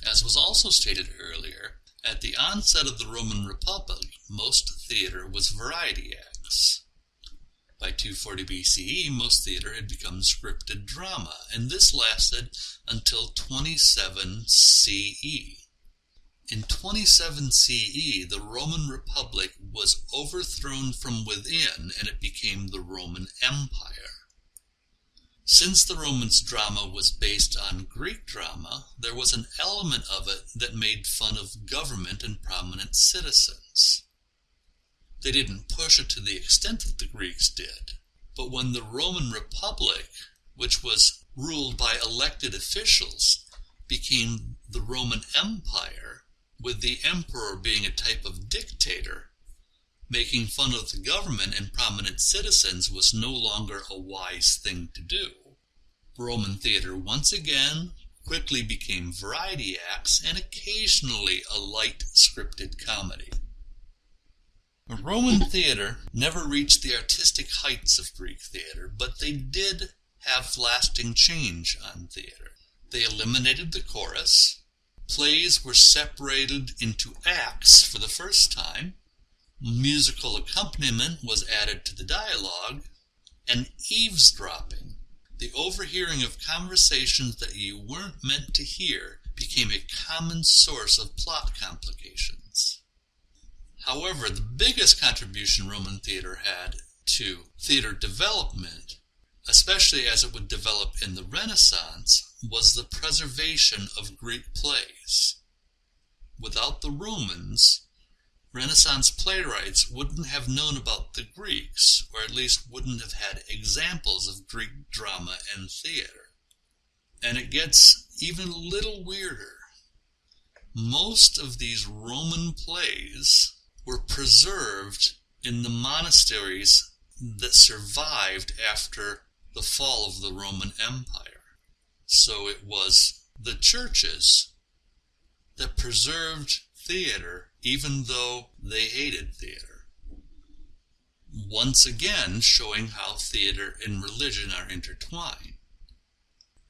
As was also stated earlier, at the onset of the Roman Republic, most theater was variety acts. By 240 BCE, most theater had become scripted drama, and this lasted until 27 CE. In 27 CE, the Roman Republic was overthrown from within, and it became the Roman Empire. Since the Romans' drama was based on Greek drama, there was an element of it that made fun of government and prominent citizens. They didn't push it to the extent that the Greeks did, but when the Roman Republic, which was ruled by elected officials, became the Roman Empire, with the emperor being a type of dictator, making fun of the government and prominent citizens was no longer a wise thing to do. Roman theater once again quickly became variety acts and occasionally a light scripted comedy. Roman theater never reached the artistic heights of Greek theater, but they did have lasting change on theater. They eliminated the chorus, plays were separated into acts for the first time, musical accompaniment was added to the dialogue, and eavesdropping, the overhearing of conversations that you weren't meant to hear, became a common source of plot complications. However, the biggest contribution Roman theater had to theater development, especially as it would develop in the Renaissance, was the preservation of Greek plays. Without the Romans, Renaissance playwrights wouldn't have known about the Greeks, or at least wouldn't have had examples of Greek drama and theater. And it gets even a little weirder. Most of these Roman plays were preserved in the monasteries that survived after the fall of the Roman Empire. So it was the churches that preserved theater even though they hated theater. Once again, showing how theater and religion are intertwined.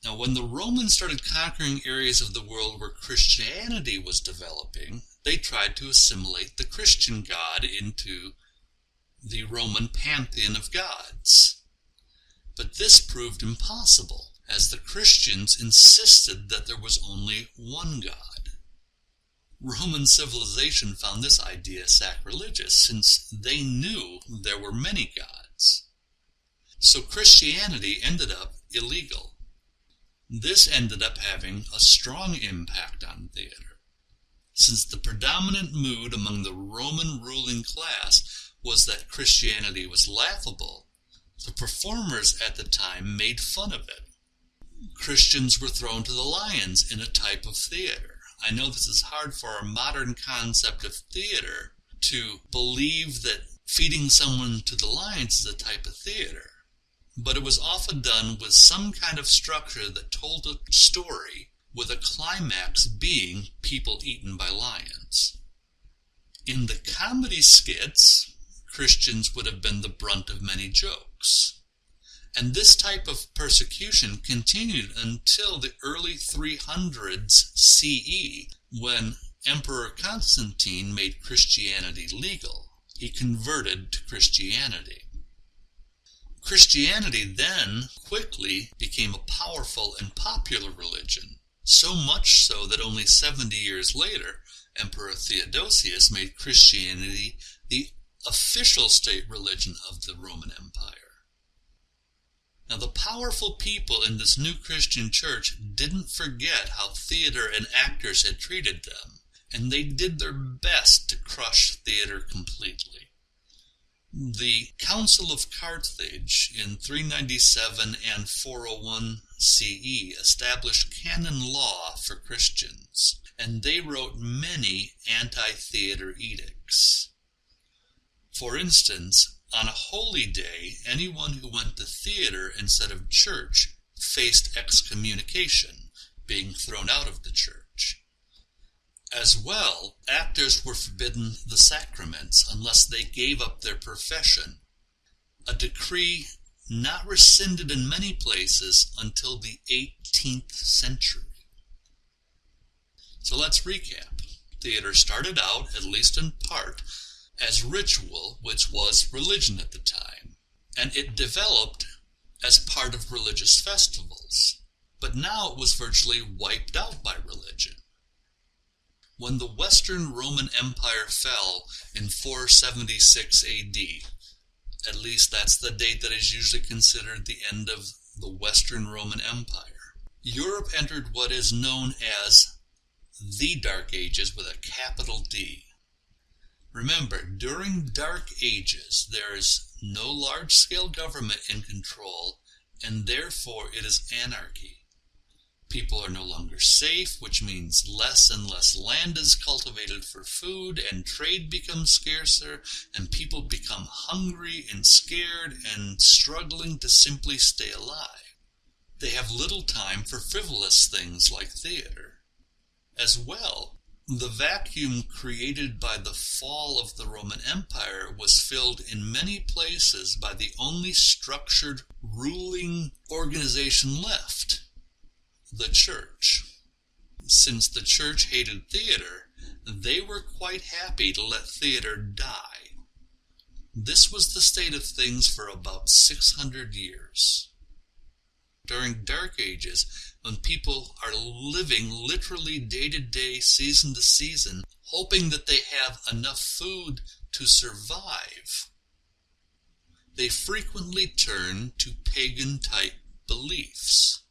Now, when the Romans started conquering areas of the world where Christianity was developing, they tried to assimilate the Christian God into the Roman pantheon of gods. But this proved impossible, as the Christians insisted that there was only one God. Roman civilization found this idea sacrilegious, since they knew there were many gods. So Christianity ended up illegal. This ended up having a strong impact on theater, since the predominant mood among the Roman ruling class was that Christianity was laughable. The performers at the time made fun of it. Christians were thrown to the lions in a type of theater. I know this is hard for our modern concept of theater to believe that feeding someone to the lions is a type of theater, but it was often done with some kind of structure that told a story, with a climax being people eaten by lions. In the comedy skits, Christians would have been the brunt of many jokes. And this type of persecution continued until the early 300s CE, when Emperor Constantine made Christianity legal. He converted to Christianity. Christianity then quickly became a powerful and popular religion, so much so that only 70 years later, Emperor Theodosius made Christianity the official state religion of the Roman Empire. Now, the powerful people in this new Christian church didn't forget how theater and actors had treated them, and they did their best to crush theater completely. The Council of Carthage in 397 and 401 CE established canon law for Christians, and they wrote many anti-theater edicts. For instance, on a holy day, anyone who went to theater instead of church faced excommunication, being thrown out of the church. As well, actors were forbidden the sacraments unless they gave up their profession, a decree not rescinded in many places until the 18th century. So let's recap. Theater started out, at least in part, as ritual, which was religion at the time, and it developed as part of religious festivals, but now it was virtually wiped out by religion. When the Western Roman Empire fell in 476 AD, at least that's the date that is usually considered the end of the Western Roman Empire, Europe entered what is known as the Dark Ages with a capital D. Remember, during Dark Ages, there is no large-scale government in control, and therefore it is anarchy. People are no longer safe, which means less and less land is cultivated for food, and trade becomes scarcer, and people become hungry and scared and struggling to simply stay alive. They have little time for frivolous things like theater. As well, the vacuum created by the fall of the Roman Empire was filled in many places by the only structured ruling organization left, the church. Since the church hated theater, they were quite happy to let theater die. This was the state of things for about 600 years. During Dark Ages, when people are living literally day to day, season to season, hoping that they have enough food to survive, they frequently turn to pagan-type beliefs.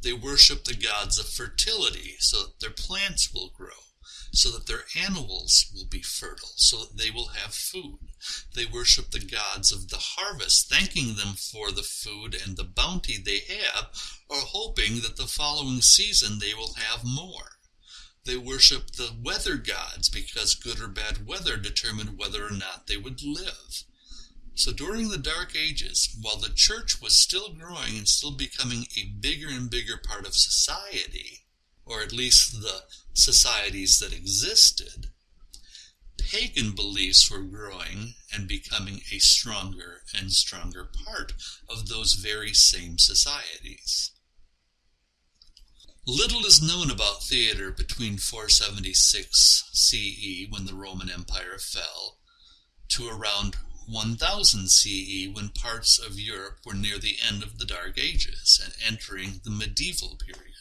They worship the gods of fertility so that their plants will grow, so that their animals will be fertile, so that they will have food. They worship the gods of the harvest, thanking them for the food and the bounty they have, or hoping that the following season they will have more. They worship the weather gods because good or bad weather determined whether or not they would live. So during the Dark Ages, while the church was still growing and still becoming a bigger and bigger part of society, or at least the societies that existed, pagan beliefs were growing and becoming a stronger and stronger part of those very same societies. Little is known about theater between 476 CE, when the Roman Empire fell, to around 1000 CE, when parts of Europe were near the end of the Dark Ages and entering the medieval period.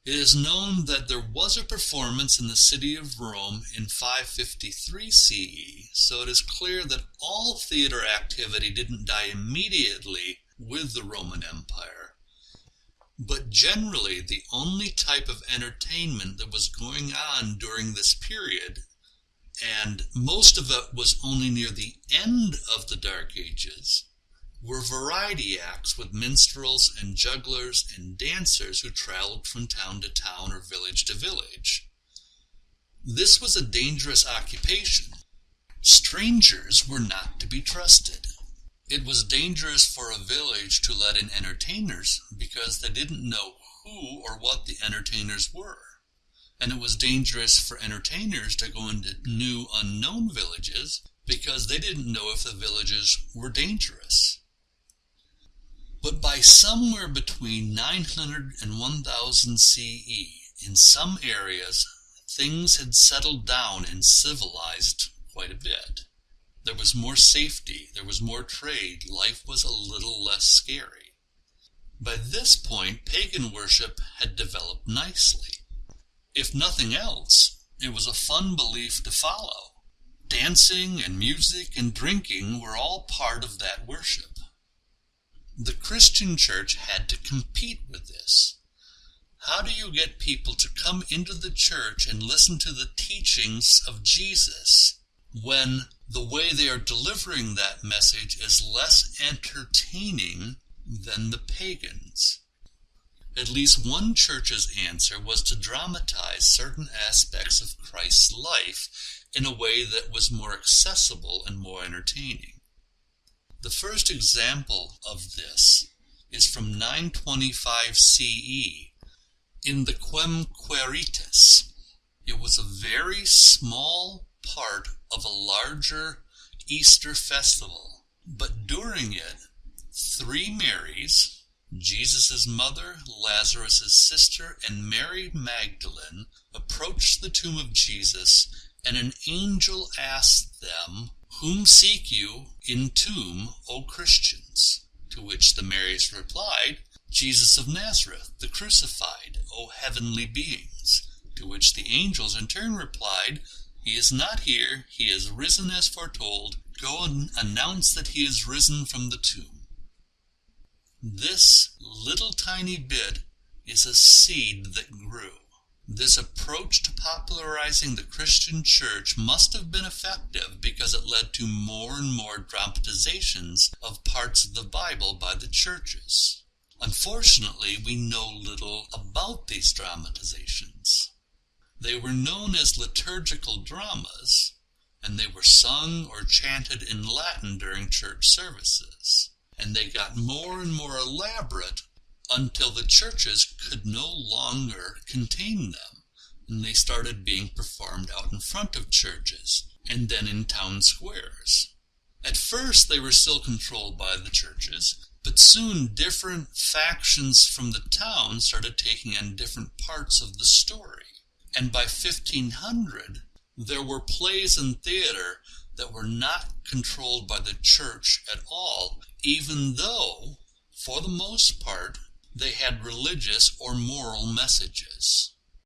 It is known that there was a performance in the city of Rome in 553 CE, so it is clear that all theater activity didn't die immediately with the Roman Empire. But generally, the only type of entertainment that was going on during this period, and most of it was only near the end of the Dark Ages, were variety acts with minstrels and jugglers and dancers who traveled from town to town or village to village. This was a dangerous occupation. Strangers were not to be trusted. It was dangerous for a village to let in entertainers because they didn't know who or what the entertainers were. And it was dangerous for entertainers to go into new unknown villages because they didn't know if the villages were dangerous. But by somewhere between 900 and 1000 CE, in some areas, things had settled down and civilized quite a bit. There was more safety, there was more trade, life was a little less scary. By this point, pagan worship had developed nicely. If nothing else, it was a fun belief to follow. Dancing and music and drinking were all part of that worship. The Christian church had to compete with this. How do you get people to come into the church and listen to the teachings of Jesus when the way they are delivering that message is less entertaining than the pagans? At least one church's answer was to dramatize certain aspects of Christ's life in a way that was more accessible and more entertaining. The first example of this is from 925 CE in the Quem Quirites. It was a very small part of a larger Easter festival, but during it, 3 Marys, Jesus' mother, Lazarus' sister, and Mary Magdalene approached the tomb of Jesus, and an angel asked them, "Whom seek you in tomb, O Christians?" To which the Marys replied, "Jesus of Nazareth, the crucified, O heavenly beings." To which the angels in turn replied, "He is not here, he is risen as foretold. Go and announce that he is risen from the tomb." This little tiny bit is a seed that grew. This approach to popularizing the Christian church must have been effective because it led to more and more dramatizations of parts of the Bible by the churches. Unfortunately, we know little about these dramatizations. They were known as liturgical dramas, and they were sung or chanted in Latin during church services. And they got more and more elaborate until the churches could no longer contain them, and they started being performed out in front of churches and then in town squares. At first they were still controlled by the churches, but soon different factions from the town started taking on different parts of the story. And by 1500, there were plays in theater that were not controlled by the church at all, even though, for the most part, they had religious or moral messages.